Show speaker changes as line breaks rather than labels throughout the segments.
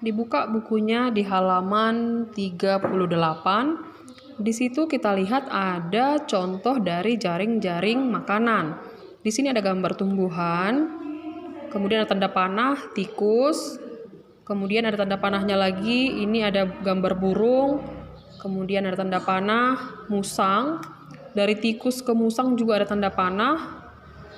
Dibuka bukunya di halaman 38. Di situ kita lihat ada contoh dari jaring-jaring makanan. Di sini ada gambar tumbuhan, kemudian ada tanda panah tikus, kemudian ada tanda panahnya lagi, ini ada gambar burung, kemudian ada tanda panah musang. Dari tikus ke musang juga ada tanda panah.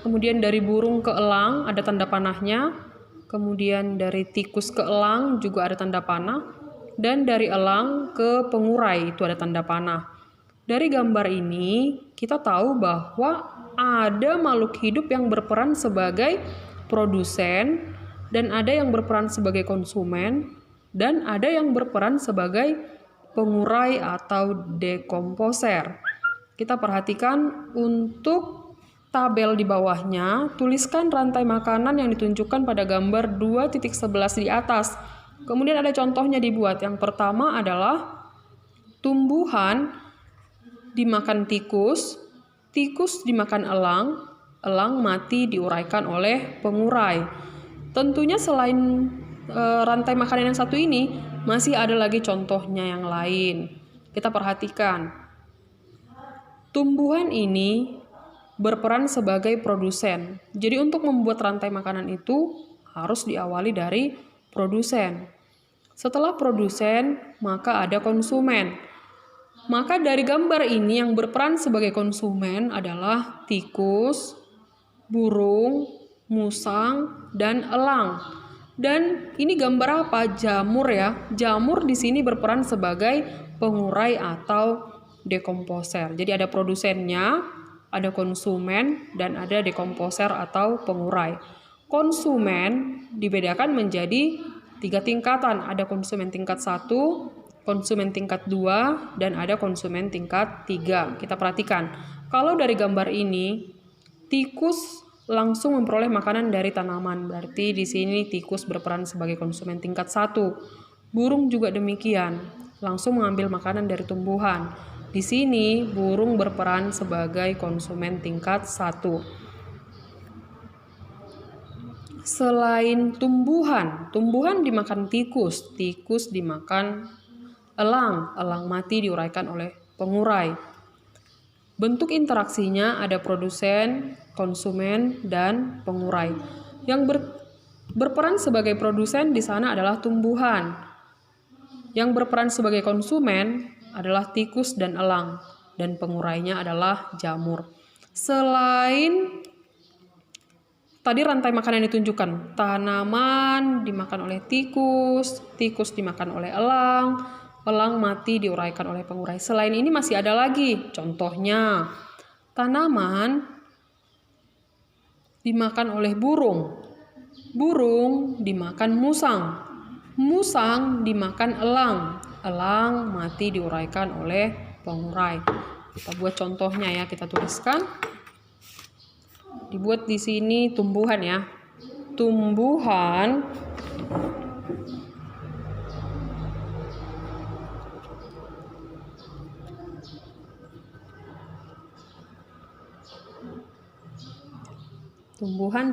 Kemudian dari burung ke elang ada tanda panahnya. Kemudian dari tikus ke elang juga ada tanda panah. Dan dari elang ke pengurai itu ada tanda panah. Dari gambar ini kita tahu bahwa ada makhluk hidup yang berperan sebagai produsen, dan ada yang berperan sebagai konsumen, dan ada yang berperan sebagai pengurai atau dekomposer. Kita perhatikan untuk tabel di bawahnya, tuliskan rantai makanan yang ditunjukkan pada gambar 2.11 di atas. Kemudian ada contohnya dibuat. Yang pertama adalah tumbuhan dimakan tikus, tikus dimakan elang, elang mati diuraikan oleh pengurai. Tentunya selain rantai makanan yang satu ini, masih ada lagi contohnya yang lain. Kita perhatikan. Tumbuhan ini berperan sebagai produsen. Jadi untuk membuat rantai makanan itu harus diawali dari produsen. Setelah produsen, maka ada konsumen. Maka dari gambar ini yang berperan sebagai konsumen adalah tikus, burung, musang, dan elang. Dan ini gambar apa? Jamur ya. Jamur di sini berperan sebagai pengurai atau dekomposer. Jadi ada produsennya, ada konsumen, dan ada dekomposer atau pengurai. Konsumen dibedakan menjadi 3 tingkatan. Ada konsumen tingkat 1, konsumen tingkat 2, dan ada konsumen tingkat 3. Kita perhatikan. Kalau dari gambar ini, tikus langsung memperoleh makanan dari tanaman. Berarti di sini tikus berperan sebagai konsumen tingkat 1. Burung juga demikian, langsung mengambil makanan dari tumbuhan. Di sini burung berperan sebagai konsumen tingkat 1. Selain tumbuhan, tumbuhan dimakan tikus, tikus dimakan elang, elang mati diuraikan oleh pengurai. Bentuk interaksinya ada produsen, konsumen, dan pengurai. Yang berperan sebagai produsen di sana adalah tumbuhan. Yang berperan sebagai konsumen adalah tikus dan elang, dan pengurainya adalah jamur. Selain tadi rantai makanan yang ditunjukkan, tanaman dimakan oleh tikus, tikus dimakan oleh elang, elang mati diuraikan oleh pengurai. Selain ini masih ada lagi, contohnya tanaman dimakan oleh burung, burung dimakan musang, musang dimakan elang, elang mati diuraikan oleh pengurai. Kita buat contohnya ya, kita tuliskan. Dibuat di sini tumbuhan ya. Tumbuhan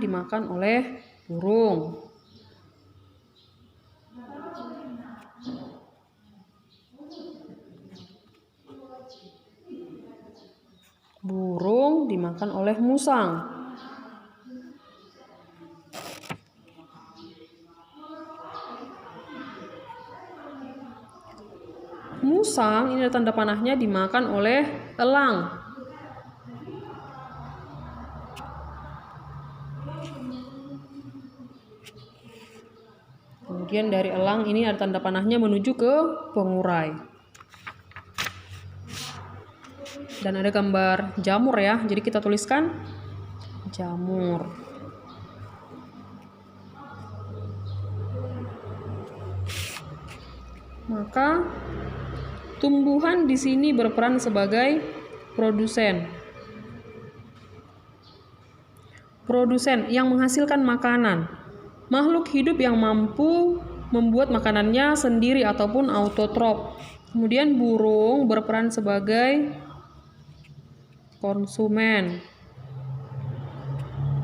dimakan oleh burung. Burung dimakan oleh musang. Musang, ini ada tanda panahnya, dimakan oleh elang. Kemudian dari elang ini ada tanda panahnya menuju ke pengurai. Dan ada gambar jamur ya, jadi kita tuliskan jamur. Maka tumbuhan di sini berperan sebagai produsen. Produsen yang menghasilkan makanan. Makhluk hidup yang mampu membuat makanannya sendiri ataupun autotrop. Kemudian burung berperan sebagai konsumen.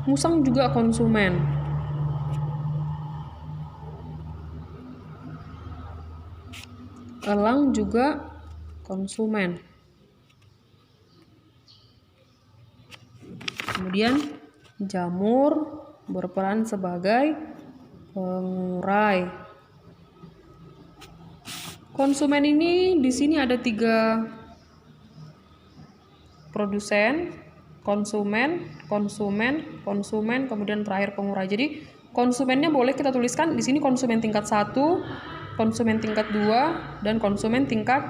Musang juga konsumen. elang juga konsumen. Kemudian jamur berperan sebagai pengurai. Konsumen ini di sini ada 3 produsen, konsumen, kemudian terakhir pengurai. Jadi konsumennya boleh kita tuliskan di sini konsumen tingkat 1, konsumen tingkat 2, dan konsumen tingkat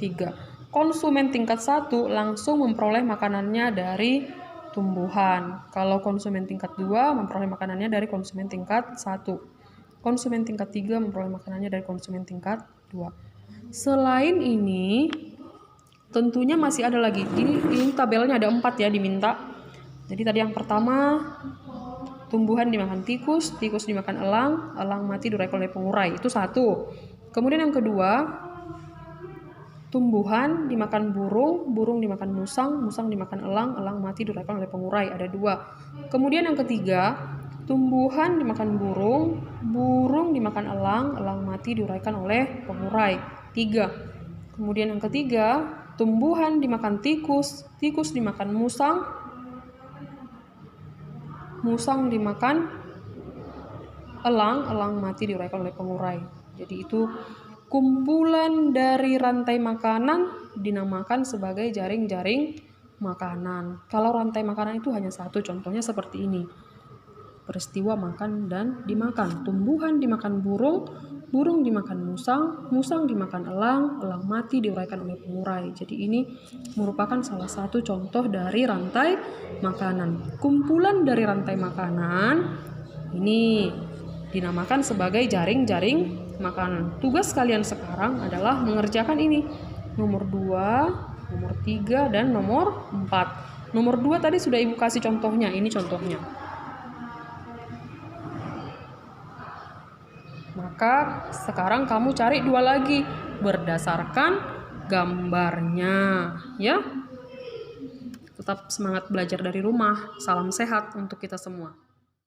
3. Konsumen tingkat 1 langsung memperoleh makanannya dari tumbuhan. Kalau konsumen tingkat 2 memperoleh makanannya dari konsumen tingkat 1. Konsumen tingkat 3 memperoleh makanannya dari konsumen tingkat 2. Selain ini, tentunya masih ada lagi. Ini tabelnya ada 4 ya diminta. Jadi tadi yang pertama, tumbuhan dimakan tikus, tikus dimakan elang, elang mati diuraikan oleh pengurai. Itu 1. Kemudian yang kedua, tumbuhan dimakan burung, burung dimakan musang, musang dimakan elang, elang mati diuraikan oleh pengurai. Ada 2. Kemudian yang ketiga, tumbuhan dimakan burung, burung dimakan elang, elang mati diuraikan oleh pengurai. 3. Kemudian yang ketiga, tumbuhan dimakan tikus, tikus dimakan musang, musang dimakan elang, elang mati diuraikan oleh pengurai. Jadi itu kumpulan dari rantai makanan dinamakan sebagai jaring-jaring makanan. Kalau rantai makanan itu hanya 1, contohnya seperti ini. Peristiwa makan dan dimakan. Tumbuhan dimakan burung, burung dimakan musang, musang dimakan elang, elang mati diuraikan oleh pengurai. Jadi ini merupakan salah satu contoh dari rantai makanan. Kumpulan dari rantai makanan ini dinamakan sebagai jaring-jaring makanan. Tugas kalian sekarang adalah mengerjakan ini. Nomor 2, nomor 3, dan nomor 4. Nomor 2 tadi sudah Ibu kasih contohnya. Ini contohnya. Maka sekarang kamu cari 2 lagi berdasarkan gambarnya, ya. Tetap semangat belajar dari rumah. Salam sehat untuk kita semua.